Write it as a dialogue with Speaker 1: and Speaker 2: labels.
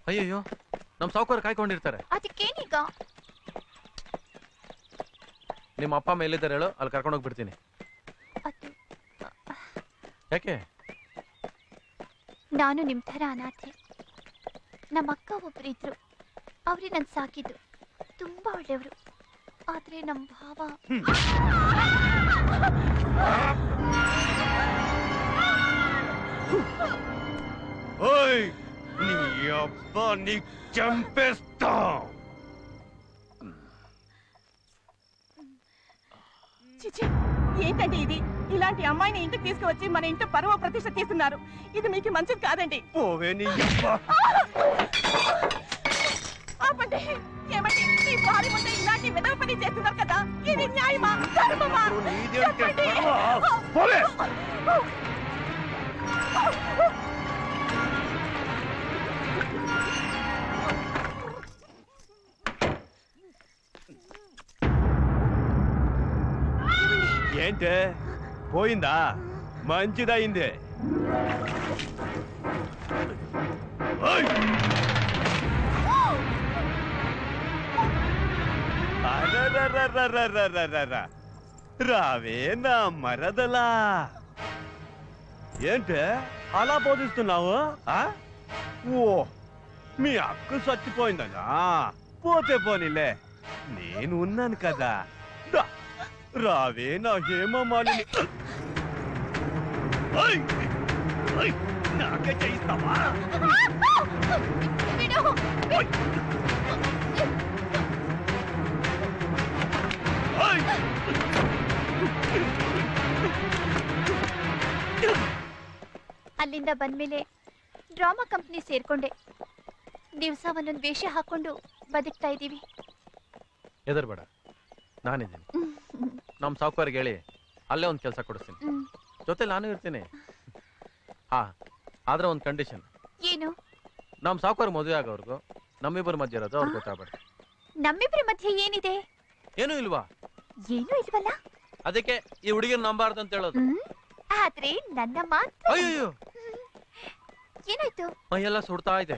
Speaker 1: ಅಯ್ಯಯ್ಯೋ, ನಮ್ ಸಾವುಕಾರ ಕಾಯ್ಕೊಂಡಿರ್ತಾರೆ.
Speaker 2: ಅದಕ್ಕೇನೀಗ?
Speaker 1: ನಿಮ್ಮ ಅಪ್ಪ ಅಮ್ಮ ಎಲ್ಲಿದ್ದಾರೆ ಹೇಳು, ಅಲ್ಲಿ ಕರ್ಕೊಂಡು ಹೋಗ್ಬಿಡ್ತೀನಿ. ಯಾಕೆ?
Speaker 2: ನಾನು ನಿಮ್ ತರ ಅನಾಥೆ. ನಮ್ಮ ಅಕ್ಕ ಒಬ್ರು ಇದ್ರು, ಅವ್ರೇ ನನ್ ಸಾಕಿದ್ದು. ತುಂಬಾ ಒಳ್ಳೆಯವರು. ಆದ್ರೆ ನಮ್ ಭಾವ
Speaker 3: చంపేస్తా.
Speaker 4: చిచి, ఏంటండి ఇది? ఇలాంటి అమ్మాయిని ఇంటికి తీసుకువచ్చి మన ఇంటి పరువు ప్రతిష్ఠ తీస్తున్నారు. ఇది మీకు మంచిది కాదండి. ఆపండి. ఏమండి, మీ భార్య ముందే ఇలాంటి విధవ పని చేస్తున్నారు కదా, ఇది న్యాయమా ధర్మమా? చెప్పండి.
Speaker 3: ఏంటే పోయిందా? మంచిదైంది. రావే నా మరదలా. ఏంటే అలా బోధిస్తున్నావు? ఓ, మీ అక్క చచ్చిపోయిందనా? పోతే పోనీలే, నేను ఉన్నాను కదా. రావే నా హేమమాలిని. నాకే చేయిస్తావా?
Speaker 2: ಅಲ್ಲಿಂದ ಬಂದ್ಮೇಲೆ ಡ್ರಾಮಾ ಕಂಪ್ನಿ ಸೇರ್ಕೊಂಡೆ. ದಿವಸ ಒಂದೊಂದು ವೇಷ ಹಾಕೊಂಡು ಬದುಕ್ತಾ ಇದ್ದೀವಿ.
Speaker 1: ಹೆದರ್ಬೇಡ, ನಾನಿದ್ದೀನಿ. ನಮ್ಮ ಸಾವುಕಾರಿಗೆ ಹೇಳಿ ಅಲ್ಲೇ ಒಂದು ಕೆಲಸ ಕೊಡಿಸ್ತೀನಿ. ಜೊತೆ ನಾನು ಇರ್ತೀನಿ. ಆದ್ರೆ ಒಂದು ಕಂಡೀಷನ್.
Speaker 2: ಏನು?
Speaker 1: ನಮ್ಮ ಸಾವುಕಾರ ಮದುವೆ ಆಗೋರ್ಗು ನಮ್ಮಿಬ್ಬರ ಮಧ್ಯೆ ಇರೋದು ಅವ್ರು ಗೊತ್ತಾಗಬೇಡ.
Speaker 2: ನಮ್ಮಿಬ್ಬರ ಮಧ್ಯೆ ಏನಿದೆ?
Speaker 1: ಏನೂ ಇಲ್ವಾ?
Speaker 2: ಏನೂ ಇಲ್ವಲ್ಲ.
Speaker 1: ಅದಕ್ಕೆ ಈ ಹುಡುಗಿನ ನಂಬಾರ್ದು ಅಂತ ಹೇಳೋದು.
Speaker 2: ಆದ್ರೆ ನನ್ನ ಮಾತ್ರ.
Speaker 1: ಅಯ್ಯೋ,
Speaker 2: ಏನಾಯ್ತು?
Speaker 1: ಮೈಯೆಲ್ಲ ಸುಡ್ತಾ ಇದೆ.